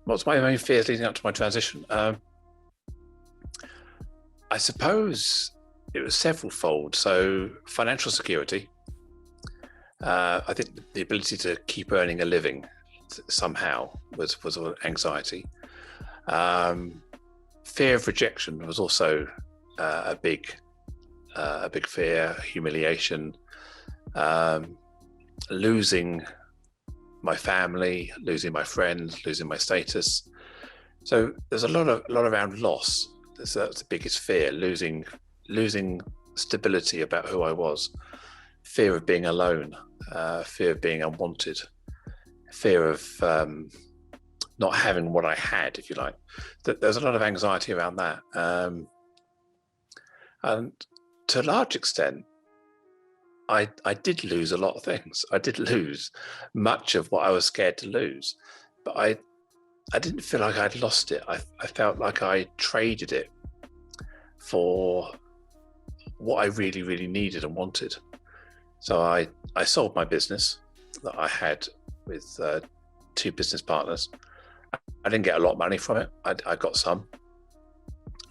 What's my main fears leading up to my transition? I suppose it was several-fold. So financial security. I think the ability to keep earning a living somehow was an anxiety. Fear of rejection was also a big fear. Humiliation, losing my family, losing my friends, losing my status. So there's a lot around loss. That's the biggest fear: losing stability about who I was. Fear of being alone, fear of being unwanted, fear of not having what I had, if you like. There's a lot of anxiety around that. And to a large extent, I did lose a lot of things. I did lose much of what I was scared to lose, but I didn't feel like I'd lost it. I felt like I traded it for what I really, really needed and wanted. So I sold my business that I had with two business partners. I didn't get a lot of money from it. I got some.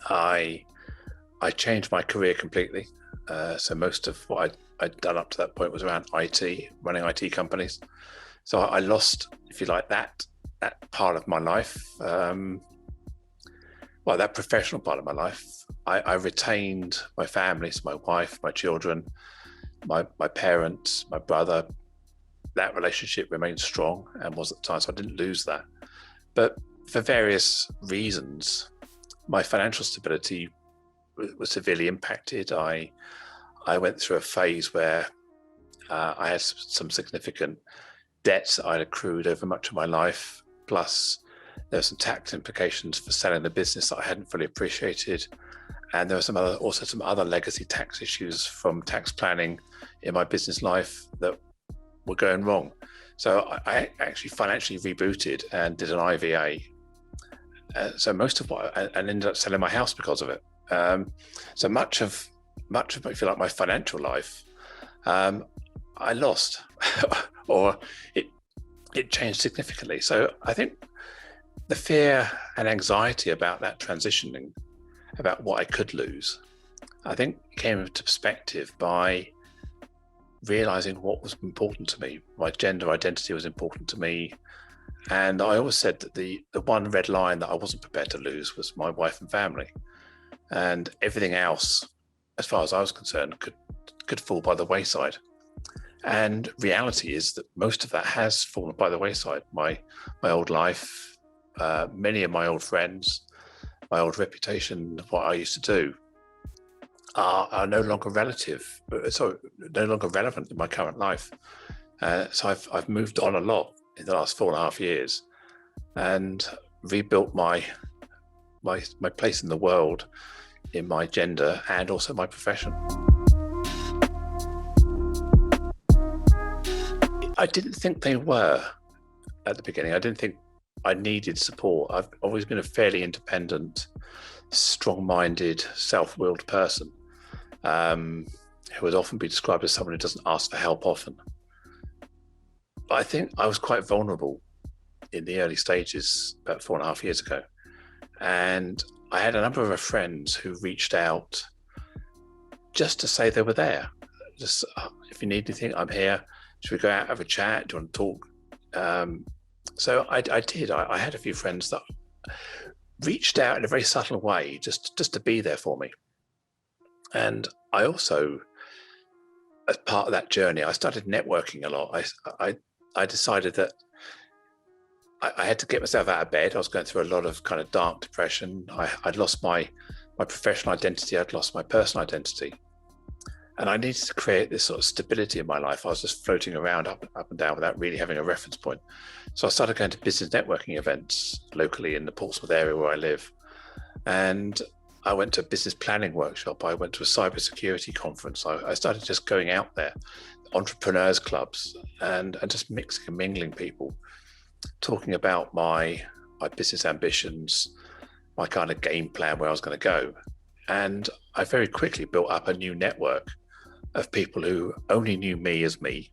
I changed my career completely. So most of what I'd done up to that point was around IT, running IT companies. So I lost, if you like, that part of my life. That professional part of my life. I retained my family, so my wife, my children, my parents, my brother. That relationship remained strong and was at the time, so I didn't lose that. But for various reasons, my financial stability was severely impacted. I went through a phase where I had some significant debts that I'd accrued over much of my life, plus there were some tax implications for selling the business that I hadn't fully appreciated. And there were also some other legacy tax issues from tax planning in my business life that were going wrong. So I actually financially rebooted and did an IVA. So most of and ended up selling my house because of it. So much of, if you like, my financial life, I lost, or it changed significantly. So I think the fear and anxiety about that transitioning, about what I could lose, I think came into perspective by realizing what was important to me. My gender identity was important to me. And I always said that the one red line that I wasn't prepared to lose was my wife and family. And everything else, as far as I was concerned, could fall by the wayside. And reality is that most of that has fallen by the wayside. My old life, many of my old friends, my old reputation, what I used to do, are no longer no longer relevant in my current life. So I've moved on a lot in the last 4.5 years, and rebuilt my place in the world, in my gender, and also my profession. I didn't think they were at the beginning. I didn't think I needed support. I've always been a fairly independent, strong-minded, self-willed person, who would often be described as someone who doesn't ask for help often. But I think I was quite vulnerable in the early stages about 4.5 years ago. And I had a number of friends who reached out just to say they were there. Just, if you need anything, I'm here. Should we go out, have a chat? Do you want to talk? So I did. I had a few friends that reached out in a very subtle way, just to be there for me. And I also, as part of that journey, I started networking a lot. I decided that I had to get myself out of bed. I was going through a lot of kind of dark depression. I'd lost my professional identity. I'd lost my personal identity. And I needed to create this sort of stability in my life. I was just floating around up and down without really having a reference point. So I started going to business networking events locally in the Portsmouth area where I live. And I went to a business planning workshop. I went to a cybersecurity conference. I started just going out there, entrepreneurs clubs, and just mixing and mingling people, talking about my business ambitions, my kind of game plan, where I was going to go. And I very quickly built up a new network of people who only knew me as me,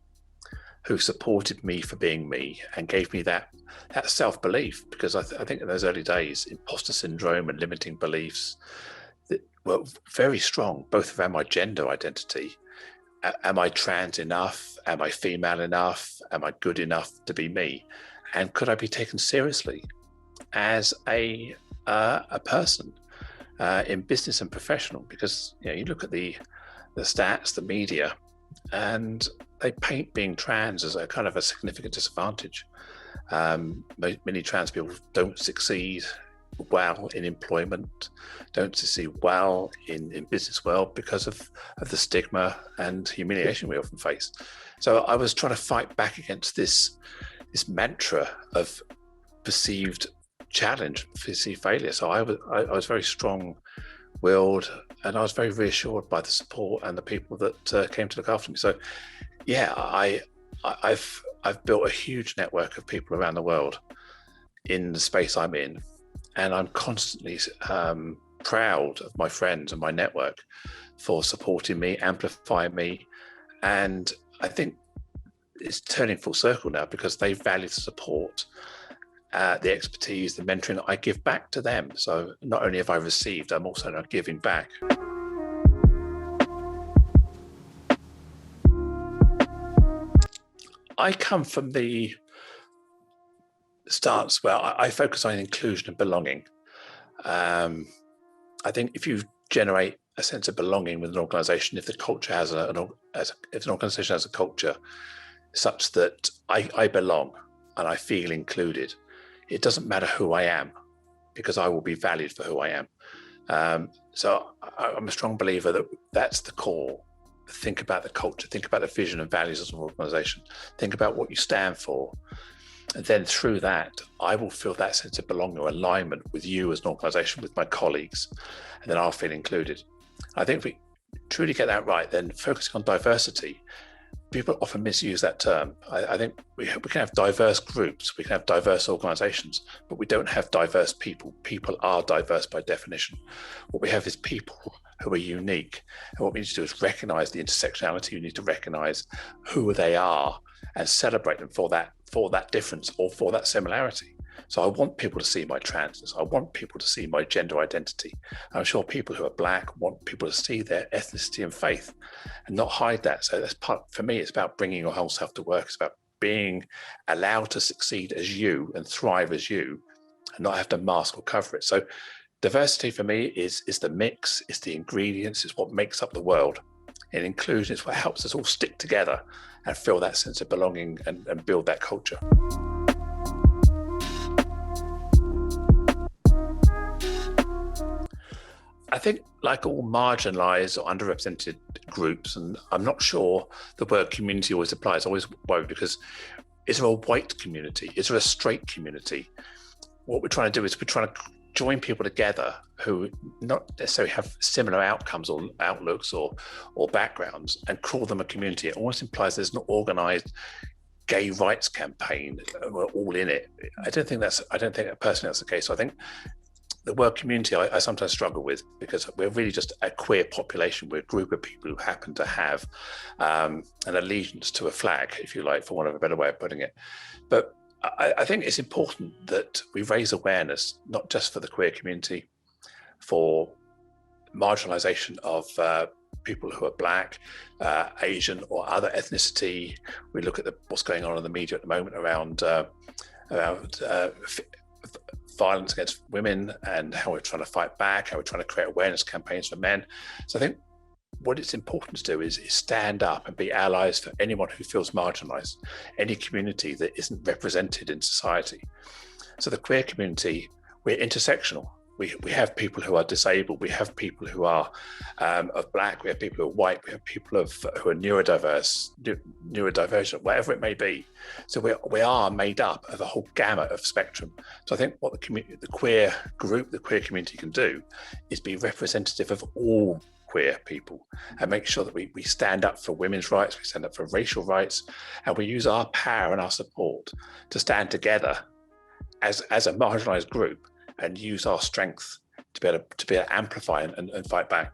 who supported me for being me and gave me that self-belief, because I think in those early days, imposter syndrome and limiting beliefs that were very strong, both around my gender identity. Am I trans enough? Am I female enough? Am I good enough to be me? And could I be taken seriously as a person in business and professional? Because you look at the stats, the media, and they paint being trans as a kind of a significant disadvantage. Many trans people don't succeed well in employment, don't succeed well in business world because of the stigma and humiliation we often face. So I was trying to fight back against this mantra of perceived challenge, perceived failure. So I was very strong-willed, and I was very reassured by the support and the people that came to look after me. So yeah, I've built a huge network of people around the world in the space I'm in, and I'm constantly proud of my friends and my network for supporting me, amplifying me. And I think it's turning full circle now, because they value the support, the expertise, the mentoring that I give back to them. So not only have I received, I'm also now giving back. I come from the stance where I focus on inclusion and belonging. I think if you generate a sense of belonging with an organization, if the culture has if an organization has a culture such that I belong and I feel included, it doesn't matter who I am, because I will be valued for who I am. So I'm a strong believer that that's the core. Think about the culture, think about the vision and values of an organization, think about what you stand for. And then through that, I will feel that sense of belonging or alignment with you as an organization, with my colleagues, and then I'll feel included. I think if we truly get that right, then focusing on diversity, people often misuse that term. I think we can have diverse groups, we can have diverse organizations, but we don't have diverse people. People are diverse by definition. What we have is people who are unique. And what we need to do is recognize the intersectionality. We need to recognize who they are and celebrate them for that difference or for that similarity. So I want people to see my transness. I want people to see my gender identity. I'm sure people who are Black want people to see their ethnicity and faith and not hide that. So that's for me, it's about bringing your whole self to work. It's about being allowed to succeed as you and thrive as you and not have to mask or cover it. So diversity for me is the mix, it's the ingredients, it's what makes up the world. And inclusion is what helps us all stick together and feel that sense of belonging and build that culture. I think, like all marginalized or underrepresented groups, and I'm not sure the word community always applies, I always worry, because is there a white community? Is there a straight community? What we're trying to do is we're trying to join people together who not necessarily have similar outcomes or outlooks or backgrounds and call them a community. It almost implies there's an organized gay rights campaign. We're all in it. I don't think personally that's the case. So I think the word community I sometimes struggle with, because we're really just a queer population. We're a group of people who happen to have an allegiance to a flag, if you like, for want of a better way of putting it. But I think it's important that we raise awareness, not just for the queer community, for marginalization of people who are Black, Asian, or other ethnicity. We look at what's going on in the media at the moment around violence against women and how we're trying to fight back, how we're trying to create awareness campaigns for men. So I think what it's important to do is stand up and be allies for anyone who feels marginalized, any community that isn't represented in society. So the queer community, we're intersectional. We have people who are disabled, we have people who are of Black, we have people who are white, we have people who are neurodivergent, whatever it may be. So we are made up of a whole gamut of spectrum. So I think what the queer group, the queer community can do is be representative of all queer people and make sure that we stand up for women's rights, we stand up for racial rights, and we use our power and our support to stand together as a marginalized group and use our strength to be able to amplify and fight back.